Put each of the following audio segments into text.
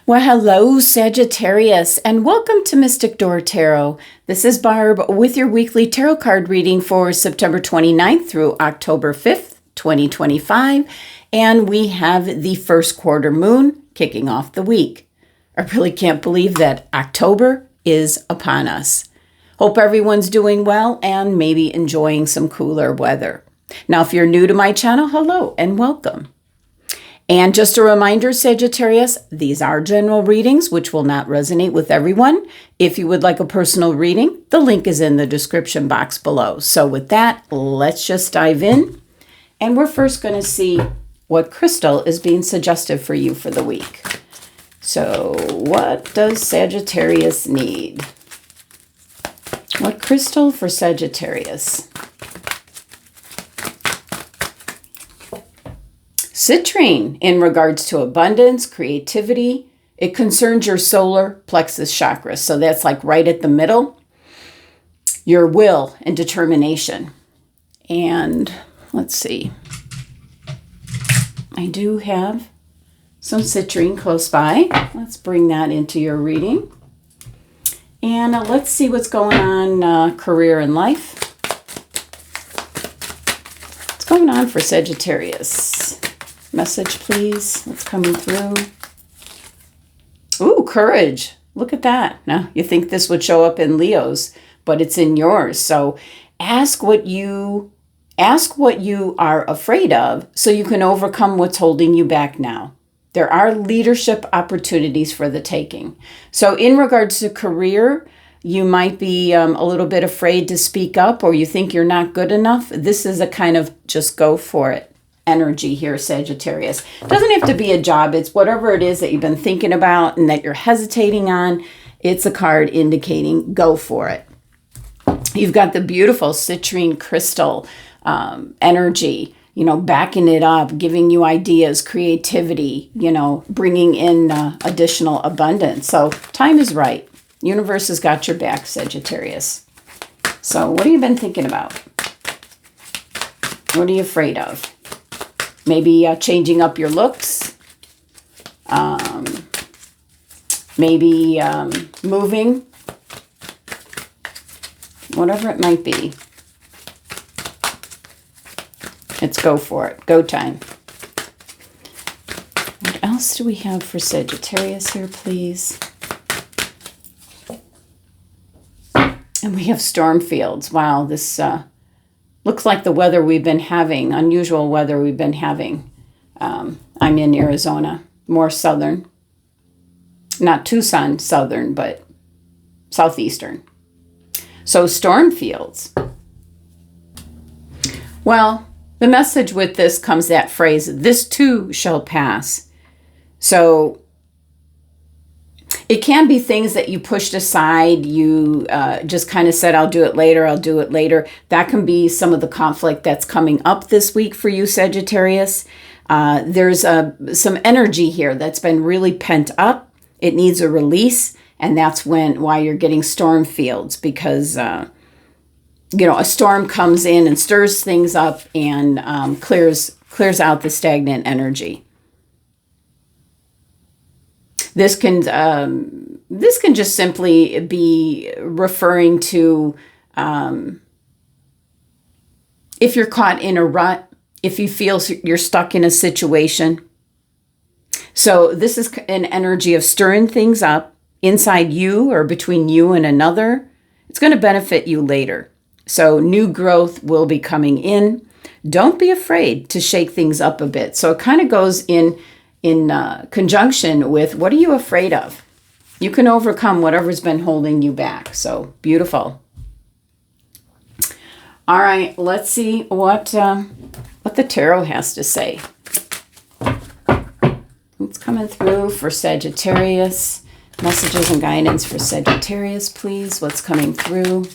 Well, hello, Sagittarius, and welcome to Mystic Door Tarot. This is Barb with your weekly tarot card reading for September 29th through October 5th, 2025. And we have the first quarter moon kicking off the week. I really can't believe that October is upon us. Hope everyone's doing well and maybe enjoying some cooler weather. Now, if you're new to my channel, hello and welcome. And just a reminder, Sagittarius, these are general readings, which will not resonate with everyone. If you would like a personal reading, the link is in the description box below. So with that, let's just dive in. And we're first going to see what crystal is being suggested for you for the week. So what does Sagittarius need? What crystal for Sagittarius? Citrine, in regards to abundance, creativity, it concerns your solar plexus chakra. So that's like right at the middle, your will and determination. And let's see, I do have some citrine close by. Let's bring that into your reading. And let's see what's going on career and life. What's going on for Sagittarius? Message, please. What's coming through? Ooh, courage. Look at that. Now, you think this would show up in Leo's, but it's in yours. So ask what you are afraid of so you can overcome what's holding you back now. There are leadership opportunities for the taking. So in regards to career, you might be a little bit afraid to speak up, or you think you're not good enough. This is a kind of just go for it energy here, Sagittarius. It doesn't have to be a job. It's whatever it is that you've been thinking about and that you're hesitating on. It's a card indicating go for it. You've got the beautiful citrine crystal energy, backing it up, giving you ideas, creativity, bringing in additional abundance. So time is right. Universe has got your back, Sagittarius. So what have you been thinking about? What are you afraid of? Maybe changing up your looks, maybe moving, whatever it might be. Let's go for it. Go time. What else do we have for Sagittarius here, please? And we have storm fields. Wow, this looks like the weather we've been having, unusual weather we've been having. I'm in Arizona, more southern. Not Tucson southern, but southeastern. So storm fields. Well, the message with this comes that phrase, this too shall pass. So it can be things that you pushed aside. You just kind of said, I'll do it later. I'll do it later. That can be some of the conflict that's coming up this week for you, Sagittarius. There's some energy here that's been really pent up. It needs a release. And that's why you're getting storm fields, because, a storm comes in and stirs things up and clears out the stagnant energy. This can just simply be referring to if you're caught in a rut, if you feel you're stuck in a situation. So this is an energy of stirring things up inside you or between you and another. It's going to benefit you later. So new growth will be coming in. Don't be afraid to shake things up a bit. So it kind of goes in conjunction with what are you afraid of? You can overcome whatever's been holding you back. So beautiful. All right, let's see what the tarot has to say. What's coming through for Sagittarius? Messages and guidance for Sagittarius, please. What's coming through?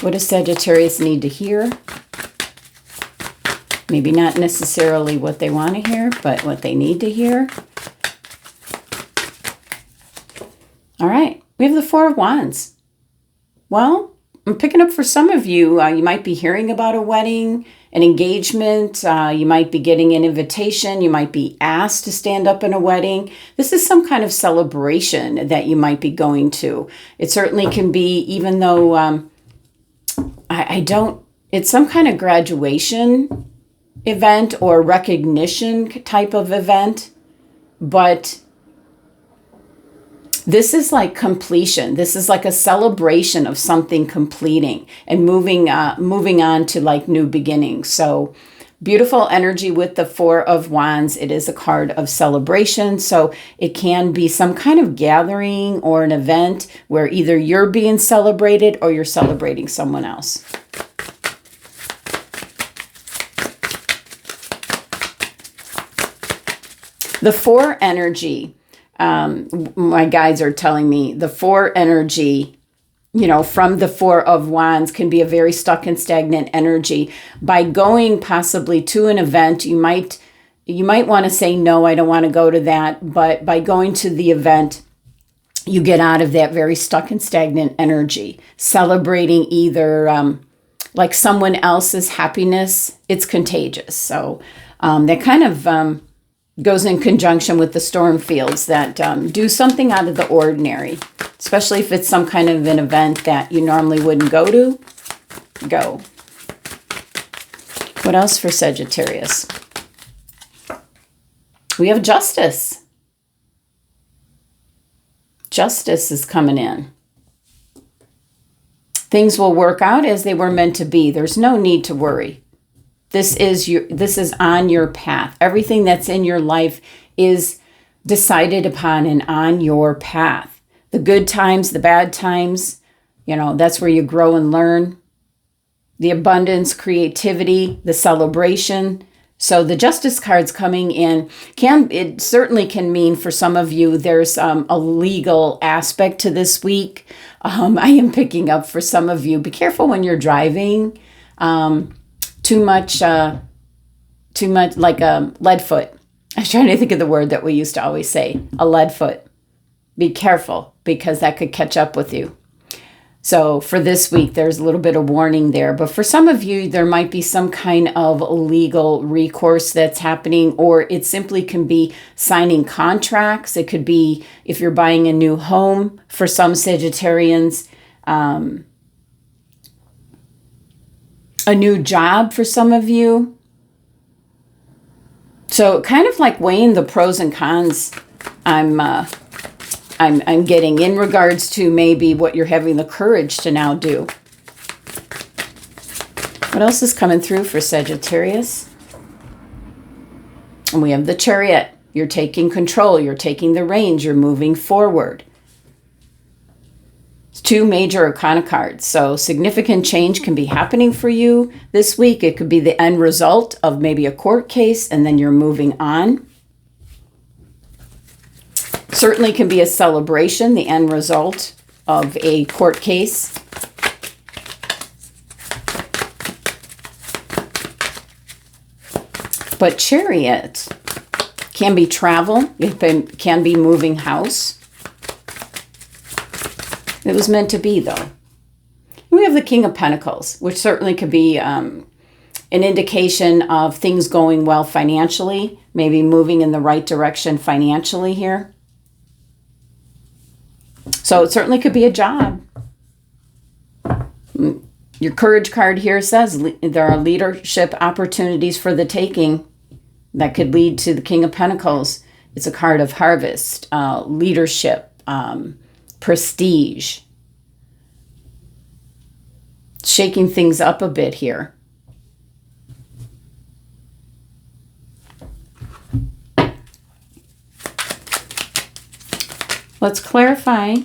What does Sagittarius need to hear? Maybe not necessarily what they want to hear, but what they need to hear. All right, we have the Four of Wands. Well, I'm picking up for some of you, you might be hearing about a wedding, an engagement. You might be getting an invitation. You might be asked to stand up in a wedding. This is some kind of celebration that you might be going to. It certainly can be, even though it's some kind of graduation event or recognition type of event, but this is like completion. This is like a celebration of something completing and moving on to like new beginnings. So beautiful energy with the Four of Wands. It is a card of celebration. So it can be some kind of gathering or an event where either you're being celebrated or you're celebrating someone else. The Four energy. My guides are telling me the Four energy, from the Four of Wands can be a very stuck and stagnant energy. By going possibly to an event, you might want to say, no, I don't want to go to that. But by going to the event, you get out of that very stuck and stagnant energy, celebrating either like someone else's happiness. It's contagious. So that kind of goes in conjunction with the storm fields that do something out of the ordinary, especially if it's some kind of an event that you normally wouldn't go to. Go. What else for Sagittarius? We have justice. Justice is coming in. Things will work out as they were meant to be. There's no need to worry. This is on your path. Everything that's in your life is decided upon and on your path. The good times, the bad times, that's where you grow and learn. The abundance, creativity, the celebration. So the Justice card's coming in. It certainly can mean for some of you there's a legal aspect to this week. I am picking up for some of you. Be careful when you're driving. Too much like a lead foot. I was trying to think of the word that we used to always say, a lead foot. Be careful because that could catch up with you. So for this week, there's a little bit of warning there. But for some of you, there might be some kind of legal recourse that's happening, or it simply can be signing contracts. It could be if you're buying a new home for some Sagittarians, a new job for some of you. So kind of like weighing the pros and cons I'm getting in regards to maybe what you're having the courage to now do. What else is coming through for Sagittarius? And we have the Chariot. You're taking control. You're taking the reins. You're moving forward. Two major arcana cards. So significant change can be happening for you this week. It could be the end result of maybe a court case and then you're moving on. Certainly can be a celebration, the end result of a court case. But Chariot can be travel. It can be moving house. It was meant to be, though. We have the King of Pentacles, which certainly could be an indication of things going well financially, maybe moving in the right direction financially here. So it certainly could be a job. Your Courage card here says there are leadership opportunities for the taking that could lead to the King of Pentacles. It's a card of harvest, leadership, prestige. Shaking things up a bit here. Let's clarify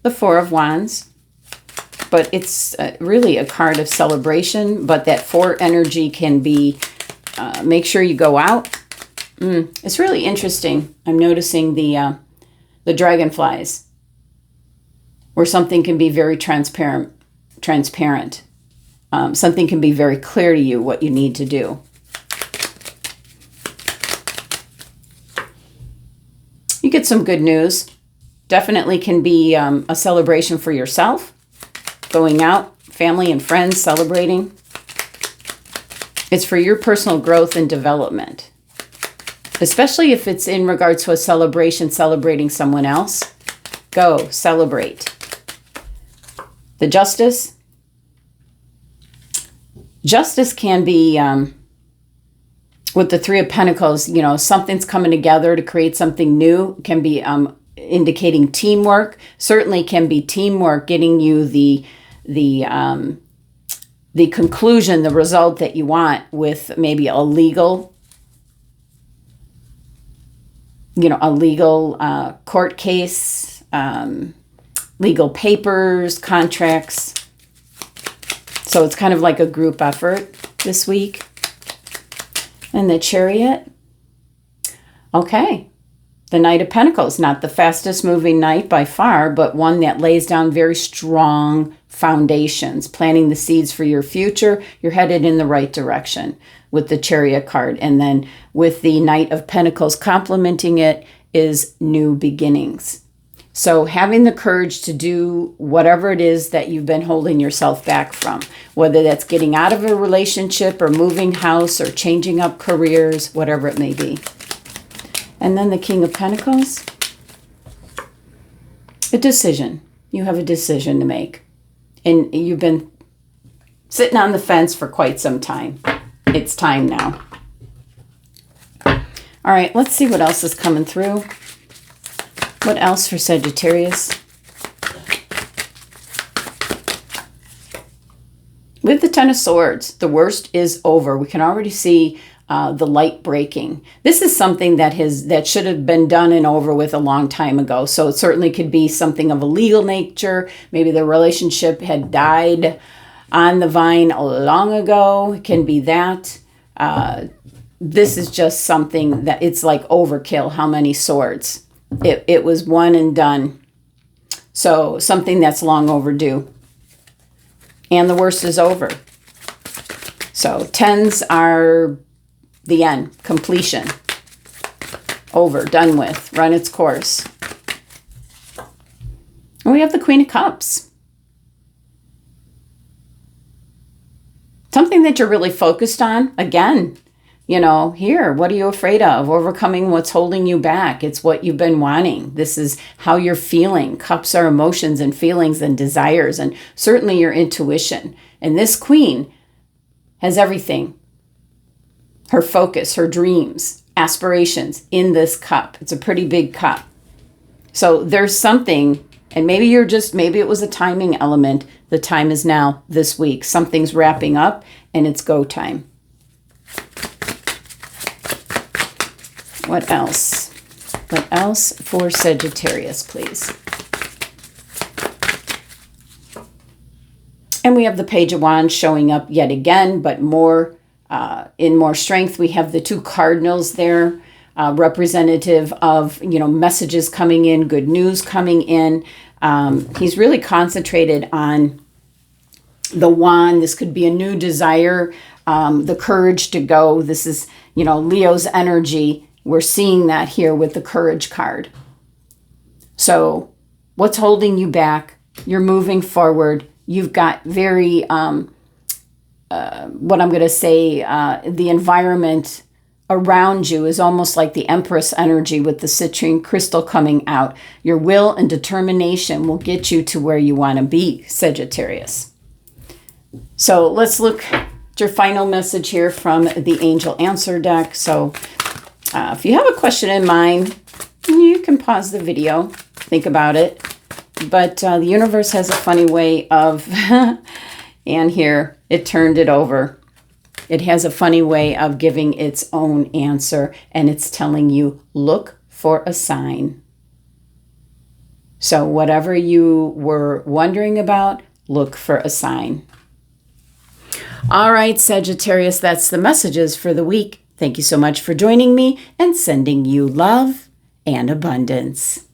the Four of Wands. But it's really a card of celebration. But that four energy can be, make sure you go out. It's really interesting. I'm noticing the dragonflies, where something can be very transparent. Something can be very clear to you what you need to do. You get some good news. Definitely can be a celebration for yourself, going out family and friends celebrating. It's for your personal growth and development, especially if it's in regards to a celebration, celebrating someone else. Go celebrate. The Justice. Justice can be, with the Three of Pentacles, you know, something's coming together to create something new. It can be indicating teamwork. Certainly can be teamwork getting you the conclusion, the result that you want with maybe a legal, you know, a legal court case, legal papers, contracts. So it's kind of like a group effort this week. And the Chariot. Okay. The Knight of Pentacles, not the fastest moving knight by far, but one that lays down very strong foundations, planting the seeds for your future. You're headed in the right direction with the Chariot card. And then with the Knight of Pentacles complementing it is new beginnings. So having the courage to do whatever it is that you've been holding yourself back from, whether that's getting out of a relationship or moving house or changing up careers, whatever it may be. And then the King of Pentacles, a decision. You have a decision to make. And you've been sitting on the fence for quite some time. It's time now. All right, let's see what else is coming through. What else for Sagittarius? With the Ten of Swords, the worst is over. We can already see the light breaking. This is something that should have been done and over with a long time ago. So it certainly could be something of a legal nature. Maybe the relationship had died on the vine long ago. It can be that. This is just something that it's like overkill. How many swords? It was one and done. So something that's long overdue. And the worst is over. So tens are the end, completion. Over, done with, run its course. And we have the Queen of Cups. Something that you're really focused on. Again, you know, here, what are you afraid of? Overcoming what's holding you back. It's what you've been wanting. This is how you're feeling. Cups are emotions and feelings and desires, and certainly your intuition. And this queen has everything. Her focus, her dreams, aspirations in this cup. It's a pretty big cup. So there's something, and maybe it was a timing element. The time is now this week. Something's wrapping up and it's go time. What else? What else for Sagittarius, please? And we have the Page of Wands showing up yet again, but more in more strength. We have the two cardinals there, representative of, you know, messages coming in, good news coming in. He's really concentrated on the wand. This could be a new desire, the courage to go. This is, you know, Leo's energy. We're seeing that here with the Courage card. So what's holding you back? You're moving forward. You've got very, what I'm going to say, the environment around you is almost like the Empress energy with the citrine crystal coming out. Your will and determination will get you to where you want to be, Sagittarius. So let's look at your final message here from the Angel Answer deck. So if you have a question in mind, you can pause the video, think about it. But the universe has a funny way of, and here, it turned it over. It has a funny way of giving its own answer, and it's telling you, look for a sign. So whatever you were wondering about, look for a sign. All right, Sagittarius, that's the messages for the week. Thank you so much for joining me and sending you love and abundance.